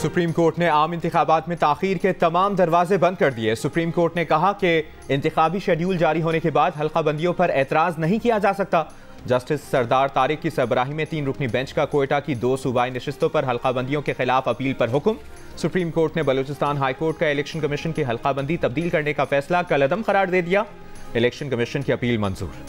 Supreme court ने आम इंतखाबात में ताखीर के तमाम दरवाजे बंद कर दिए। सुप्रीम कोर्ट ने कहा कि इंतखाबी शेड्यूल जारी होने के बाद हल्का बंदियों पर एतराज नहीं किया जा सकता। जस्टिस सरदार तारिक की सरबराही में 3 रुकनी बेंच का कोयटा की 2 सूबाई नशिस्तों पर हल्का बंदियों के खिलाफ अपील पर हुक्म। सुप्रीम कोर्ट ने बलूचिस्तान हाई कोर्ट का इलेक्शन कमीशन की हल्का बंदी तब्दील करने का फैसला कलअदम करार दे दिया। इलेक्शन कमीशन की अपील मंजूर।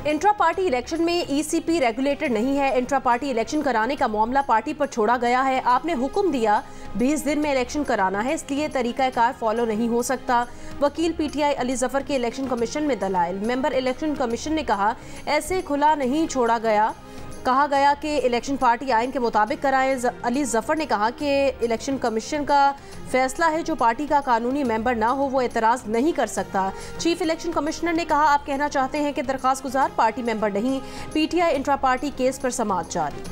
इंट्रा पार्टी इलेक्शन में ईसीपी रेगुलेटेड नहीं है। इंट्रा पार्टी इलेक्शन कराने का मामला पार्टी पर छोड़ा गया है। आपने हुक्म दिया 20 दिन में इलेक्शन कराना है, इसलिए तरीकाकार फॉलो नहीं हो सकता। वकील पीटीआई अली जफर के इलेक्शन कमीशन में दलाइल। मेंबर इलेक्शन कमीशन ने कहा ऐसे खुला नहीं छोड़ा गया। कहा गया कि इलेक्शन पार्टी आइन के मुताबिक कराएं। अली जफर ने कहा कि इलेक्शन कमीशन का फैसला है, जो पार्टी का कानूनी मेंबर ना हो वो एतराज़ नहीं कर सकता। चीफ इलेक्शन कमिश्नर ने कहा आप कहना चाहते हैं कि दरख्वास्त गुजार पार्टी मेंबर नहीं। पीटीआई इंट्रा पार्टी केस पर समाअत जारी।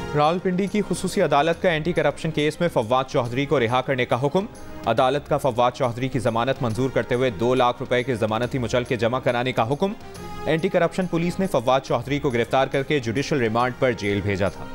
रावलपिंडी की खुसूसी अदालत का एंटी करप्शन केस में फव्वाद चौधरी को रिहा करने का हुक्म। अदालत का फव्वाद चौधरी की जमानत मंजूर करते हुए 2 लाख रुपए के जमानती मुचलके जमा कराने का हुक्म। एंटी करप्शन पुलिस ने फव्वाद चौधरी को गिरफ्तार करके जुडिशल रिमांड पर जेल भेजा था।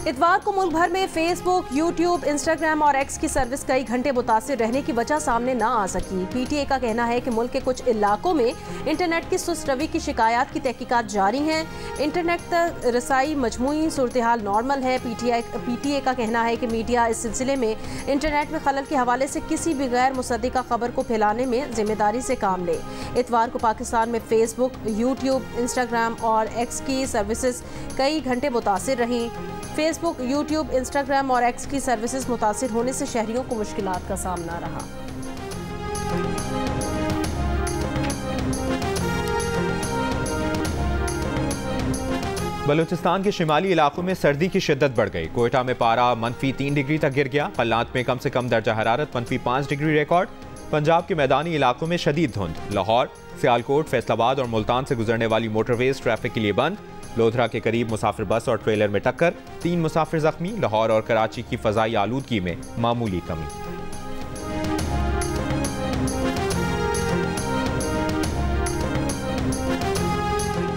इतवार को मुल्क भर में फेसबुक, यूट्यूब, इंस्टाग्राम और एक्स की सर्विस कई घंटे मुतासिर रहने की वजह सामने ना आ सकी। पीटीए का कहना है कि मुल्क के कुछ इलाकों में इंटरनेट की सुस्त रवि की शिकायत की तहकीकात जारी हैं। इंटरनेट तक रसाई मजमूई सूरत हाल नॉर्मल है। पीटीए का कहना है कि मीडिया इस सिलसिले में इंटरनेट में खलल के हवाले से किसी भी गैर मुसद्दिका खबर को फैलाने में जिम्मेदारी से काम ले। इतवार को पाकिस्तान में फेसबुक, यूट्यूब, इंस्टाग्राम और एक्स की सर्विसेज कई घंटे मुतासिर रहीं। फेसबुक, यूट्यूब, इंस्टाग्राम और एक्स की सर्विसेज मुतासिर होने से शहरियों को मुश्किलात का सामना रहा। बलूचिस्तान के शिमाली इलाकों में सर्दी की शिद्दत बढ़ गई। कोयटा में पारा -3 डिग्री तक गिर गया। कल्लात में कम से कम दर्जा हरारत -5 डिग्री रिकॉर्ड। पंजाब के मैदानी इलाकों में शदीद धुंध। लाहौर, सियालकोट, फैसलाबाद और मुल्तान से गुजरने वाली मोटरवेज ट्रैफिक के लिए बंद। लोधरा के करीब मुसाफिर बस और ट्रेलर में टक्कर, 3 मुसाफिर जख्मी। लाहौर और कराची की फजाई आलूदगी में मामूली कमी।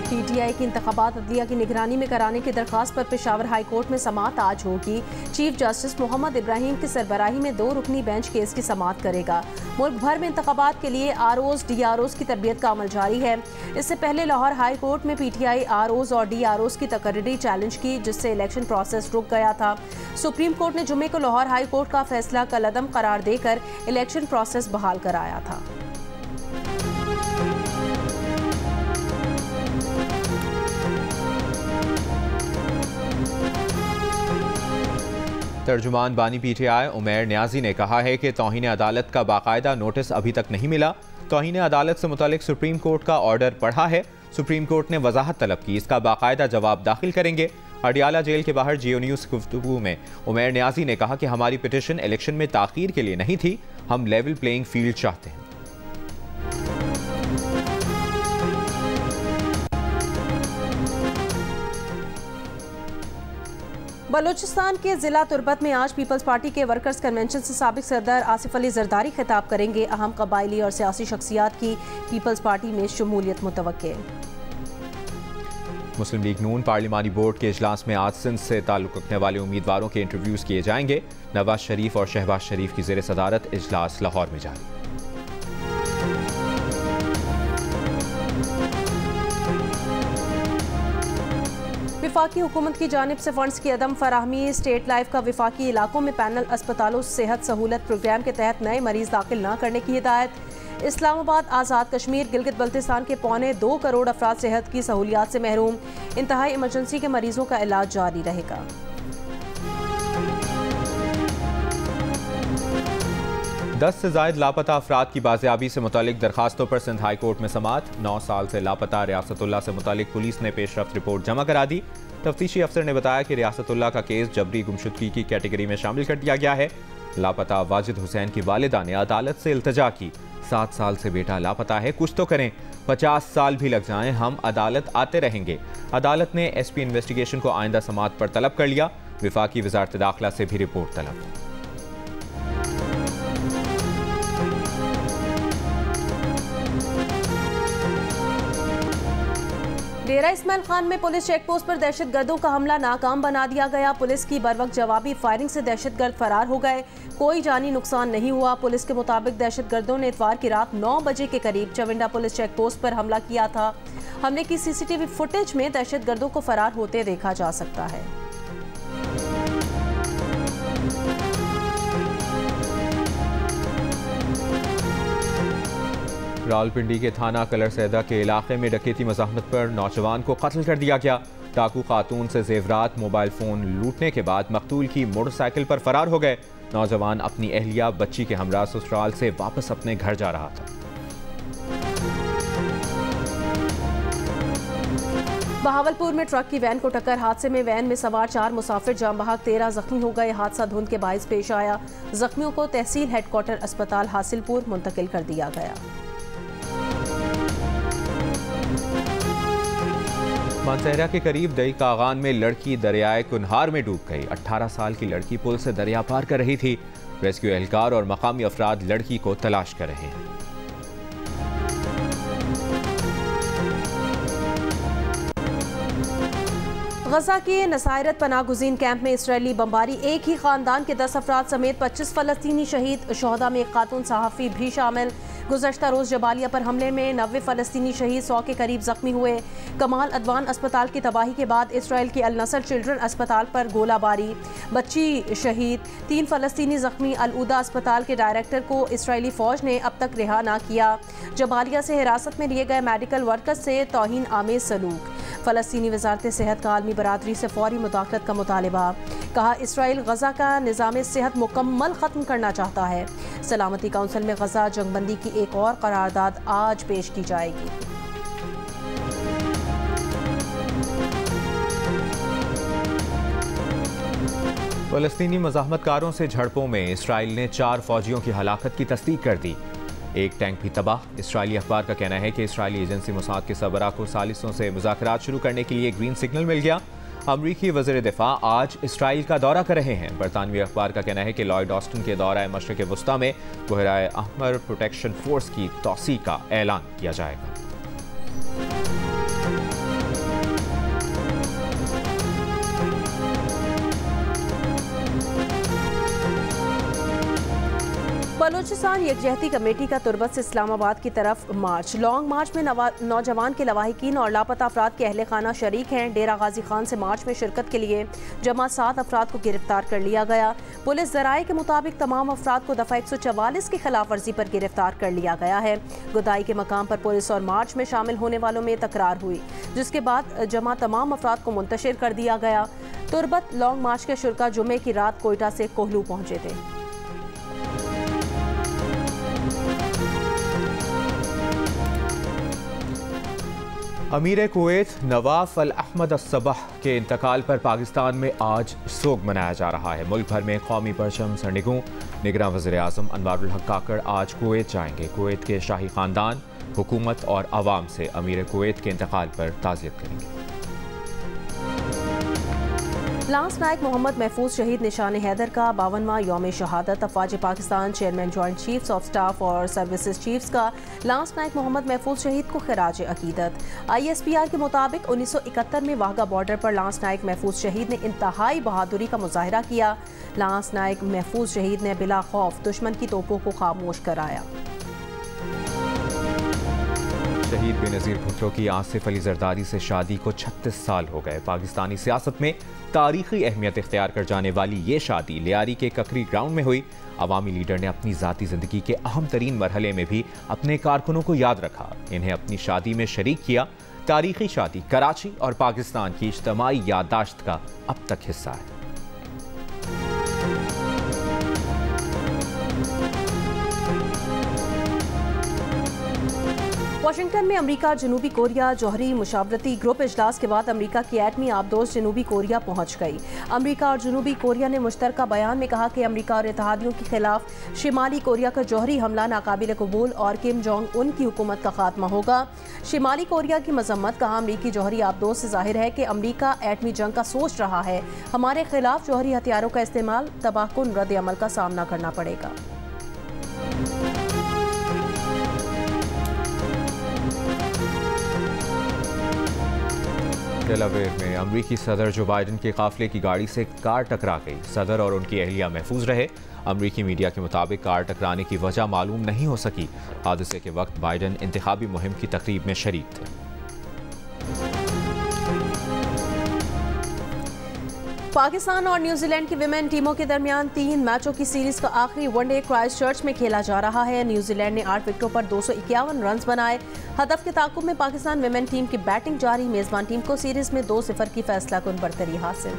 पीटीआई की इंतखाबात अदलिया की निगरानी में कराने की दरख्वास्त पर पेशावर हाई कोर्ट में समाअत आज होगी। चीफ जस्टिस मोहम्मद इब्राहिम की सरबराही में 2 रुकनी बेंच केस की समाअत करेगा। मुल्क भर में इंतखाबात के लिए आरओज, डीआरओज की तरबियत का अमल जारी है। इससे पहले लाहौर हाई कोर्ट में पीटीआई आरओज और डीआरओज की तकर्री चैलेंज की, जिससे इलेक्शन प्रोसेस रुक गया था। सुप्रीम कोर्ट ने जुमे को लाहौर हाई कोर्ट का फैसला कलअदम करार देकर इलेक्शन प्रोसेस बहाल कराया था। तर्जुमान बानी पीटीआई उमैर न्याजी ने कहा है कि तौहीन अदालत का बाकायदा नोटिस अभी तक नहीं मिला। तौहीन अदालत से मुतालिक सुप्रीम कोर्ट का ऑर्डर पढ़ा है। सुप्रीम कोर्ट ने वजाहत तलब की, इसका बाकायदा जवाब दाखिल करेंगे। अडियाला जेल के बाहर जियो न्यूज़ से गुफ्तगू में उमैर न्याजी ने कहा कि हमारी पिटीशन इलेक्शन में ताखीर के लिए नहीं थी, हम लेवल प्लेइंग फील्ड चाहते हैं। बलूचिस्तान के जिला तुर्बत में आज पीपल्स पार्टी के वर्कर्स कन्वेंशन से साबिक सदर आसिफ अली जरदारी खिताब करेंगे। अहम कबायली और सियासी शख्सियात की पीपल्स पार्टी में शमूलियत मुतवक्के। मुस्लिम लीग नून पार्लिमानी बोर्ड के इजलास में आज सिंध से ताल्लुक रखने वाले उम्मीदवारों के इंटरव्यूज किए जाएंगे। नवाज शरीफ और शहबाज शरीफ की ज़ेर सदारत इजलास लाहौर में जारी। विफाकी हुकूमत की जानिब से फंड्स की अदम फराहमी। स्टेट लाइफ का विफाकी इलाकों में पैनल अस्पतालों सेहत सहूलत प्रोग्राम के तहत नए मरीज दाखिल न करने की हिदायत। इस्लामाबाद, आज़ाद कश्मीर, गिलगित बल्तिस्तान के 2.25 करोड़ अफराद सेहत की सहूलियात से महरूम। इंतहाई इमरजेंसी के मरीजों का इलाज जारी रहेगा। 10 से ज़ायद लापता अफराद की बाजियाबी से मुतालिक दरखास्तों पर सिंध हाई कोर्ट में समाअत। 9 साल से लापता रियासतुल्लाह से मुतालिक पुलिस ने पेशरफ्त रिपोर्ट जमा करा दी। तफ्तीशी अफसर ने बताया कि रियासतुल्लाह का केस जबरी गुमशुदगी की कैटेगरी में शामिल कर दिया गया है। लापता वाजिद हुसैन की वालिदा ने अदालत से इल्तजा की, 7 साल से बेटा लापता है, कुछ तो करें, 50 साल भी लग जाएं, हम अदालत आते रहेंगे। अदालत ने SP इन्वेस्टिगेशन को आइंदा समाअत पर तलब कर लिया। विफाकी वजारत दाखिला से भी रिपोर्ट तलब। डेरा इस्माइल खान में पुलिस चेकपोस्ट पर दहशतगर्दों का हमला नाकाम बना दिया गया। पुलिस की बरवक्त जवाबी फायरिंग से दहशतगर्द फरार हो गए, कोई जानी नुकसान नहीं हुआ। पुलिस के मुताबिक दहशतगर्दों ने इतवार की रात 9 बजे के करीब चविंडा पुलिस चेकपोस्ट पर हमला किया था। हमले की CCTV फुटेज में दहशतगर्दों को फरार होते देखा जा सकता है। रावलपिंडी के थाना कलर सैदा के इलाके में डकैती मज़ाहमत पर नौजवान को कत्ल कर दिया गया। डाकू खातून से जेवरात मोबाइल फ़ोन लूटने के बाद मकतूल की मोटरसाइकिल पर फरार हो गए। नौजवान अपनी अहलिया बच्ची के हमरा ससुराल से वापस अपने घर जा रहा था। बहावलपुर में ट्रक की वैन को टक्कर, हादसे में वैन में सवार 4 मुसाफिर जाम बहक, 13 जख्मी हो गए। हादसा धुंध के बाइस पेश आया। जख्मियों को तहसील हेडक्वार्टर अस्पताल हासिलपुर मुंतकिल कर दिया गया। मानसहरा के करीब दई कागान में लड़की दरियाए कुनहार में डूब गई। 18 साल की लड़की पुल से दरिया पार कर रही थी। रेस्क्यू एहलकार और मकामी अफराद लड़की को तलाश कर रहे हैं। गजा के नसायरत पनाहगुज़ीन कैंप में इसराइली बमबारी, एक ही खानदान के 10 अफराद समेत 25 फ़लस्तीनी शहीद। शोहदा में एक खातून सहाफ़ी भी शामिल। गुज़श्ता रोज़ जबालिया पर हमले में 90 फ़लस्तीनी शहीद, 100 के करीब जख्मी हुए। कमाल अदवान अस्पताल की तबाही के बाद इसराइल के अल नसर चिल्ड्रन अस्पताल पर गोलाबारी, बच्ची शहीद, 3 फ़लस्तीनी जख्मी। अल उदा अस्पताल के डायरेक्टर को इसराइली फ़ौज ने अब तक रिहा ना किया। जबालिया से हिरासत में लिए गए मेडिकल वर्कर्स से तौहीन आमेज सलूक। फ़लस्तीनी वज़ारत सेहत का आलमी बरादरी से फौरी मुदाखलत का मुतालबा। कहा, इसराइल गजा का निज़ाम सेहत मुकम्मल ख़त्म करना चाहता है। सलामती काउंसिल में गजा जंगबंदी की एक और करारदाद आज पेश की जाएगी। फ़लस्तीनी मज़ाहमतकारों से झड़पों में इसराइल ने 4 फौजियों की हलाकत की तस्दीक कर दी। एक टैंक भी तबाह। इसराइली अखबार का कहना है कि इसराइली एजेंसी मोसाद के सरबराह को सालिसों से मुज़ाकरात शुरू करने के लिए ग्रीन सिग्नल मिल गया। अमरीकी वज़ीर दिफा आज इसराइल का दौरा कर रहे हैं। बरतानवी अखबार का कहना है कि लॉयड ऑस्टिन के दौरा मशरिक़ वस्ता में बहराए अहमर प्रोटेक्शन फोर्स की तौसी का ऐलान किया जाएगा। बलूचिस्तान यकजहती कमेटी का तुरबत से इस्लामाबाद की तरफ मार्च। लॉन्ग मार्च में नौजवान के लवाहिकीन और लापता अफराद के अहले खाना शरीक हैं। डेरा गाजी खान से मार्च में शिरकत के लिए जमा 7 अफराद को गिरफ्तार कर लिया गया। पुलिस ज़राए के मुताबिक तमाम अफराद को दफ़ा 144 की खिलाफ वर्जी पर गिरफ्तार कर लिया गया है। गुदाई के मकाम पर पुलिस और मार्च में शामिल होने वालों में तकरार हुई, जिसके बाद जमा तमाम अफराद को मुंतशिर कर दिया गया। तुरबत लॉन्ग मार्च के शुरका जुमे की रात कोयटा से कोहलू पहुंचे थे। अमीर कुवैत नवाफ अल अहमद अस्सबाह के इंतकाल पर पाकिस्तान में आज सोग मनाया जा रहा है। मुल्क भर में कौमी परचम सरनिगूं। निगरान वज़ीर आज़म अनवारुल हक काकड़ आज कुवैत जाएंगे। कुवैत के शाही ख़ानदान, हुकूमत और आवाम से अमीर कुवैत के इंतकाल पर ताज़ियत करेंगे। लांस नायक मोहम्मद महफूज शहीद निशान हैदर का 52वां यौम शहादत। अफवाज Pakistan chairman joint chiefs of staff और सर्विसेज चीफ्स का लांस नायक मोहम्मद महफूज शहीद को खिराज अकीदत। ISPR के मुताबिक 1971 में वाघा बॉर्डर पर लांस नायक महफूज शहीद ने इंतहाई बहादुरी का मुजाहिरा किया। लांस नायक महफूज शहीद ने बिला खौफ दुश्मन की तोपों को खामोश कराया। शहीद बेनज़ीर भुट्टो की आसिफ अली जरदारी से शादी को 36 साल हो गए। पाकिस्तानी सियासत में तारीखी अहमियत इख्तियार कर जाने वाली ये शादी लियारी के ककरी ग्राउंड में हुई। अवामी लीडर ने अपनी ज़ाती ज़िंदगी के अहम तरीन मरहले में भी अपने कारकुनों को याद रखा, इन्हें अपनी शादी में शरीक किया। तारीखी शादी कराची और पाकिस्तान की इज्तिमाई याददाश्त का अब तक हिस्सा है। वाशिंगटन में अमेरिका जनूबी कोरिया जौहरी मुशावरती ग्रुप इजलास के बाद अमेरिका की एटमी आबदोश जनूबी कोरिया पहुंच गई। अमेरिका और जनूबी कोरिया ने मुश्तरका बयान में कहा कि अमेरिका और इत्तेहादियों के खिलाफ शिमाली कोरिया का जौहरी हमला नाकाबिल कबूल और किम जोंग उन की हुकूमत का खात्मा होगा। शिमाली कोरिया की मजम्मत कहा, अमरीकी जौहरी आबदोश से जाहिर है कि अमरीका एटमी जंग का सोच रहा है। हमारे खिलाफ जौहरी हथियारों का इस्तेमाल तबाहकुन रद्द अमल का सामना करना पड़ेगा। डेलावेयर में अमरीकी सदर जो बाइडन के काफिले की गाड़ी से कार टकरा गई। सदर और उनकी अहलिया महफूज रहे। अमरीकी मीडिया के मुताबिक कार टकराने की वजह मालूम नहीं हो सकी। हादसे के वक्त बाइडन इंतखाबी मुहिम की तकरीब में शरीक थे। पाकिस्तान और न्यूजीलैंड की विमेन टीमों के दरमियान 3 मैचों की सीरीज का आखिरी वनडे क्राइस्टचर्च में खेला जा रहा है। न्यूजीलैंड ने 8 विकेटों पर 251 रन बनाए। हदफ के ताकुब में पाकिस्तान विमेन टीम की बैटिंग जारी। मेजबान टीम को सीरीज में 2-0 की फैसलाकुन बरतरी हासिल।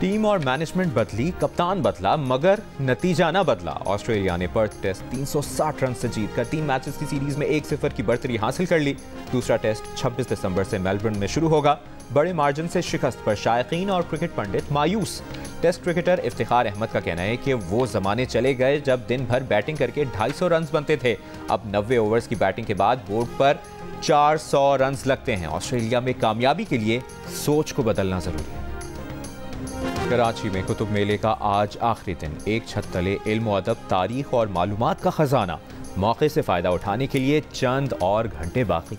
टीम और मैनेजमेंट बदली, कप्तान बदला, मगर नतीजा न बदला। ऑस्ट्रेलिया ने पर्थ टेस्ट 360 रन से जीतकर 3 मैचेस की सीरीज में 1-0 की बढ़तरी हासिल कर ली। दूसरा टेस्ट 26 दिसंबर से मेलबर्न में शुरू होगा। बड़े मार्जिन से शिकस्त पर शायकीन और क्रिकेट पंडित मायूस। टेस्ट क्रिकेटर इफ्तिखार अहमद का कहना है कि वो जमाने चले गए जब दिन भर बैटिंग करके 250 रन बनते थे। अब 90 ओवर्स की बैटिंग के बाद बोर्ड पर 400 रन लगते हैं। ऑस्ट्रेलिया में कामयाबी के लिए सोच को बदलना जरूरी है। कराची में कुतुब मेले का आज आखिरी दिन। एक छत तले इल्म अदब, तारीख और मालूमात का खजाना। मौके से फ़ायदा उठाने के लिए चंद और घंटे बाकी।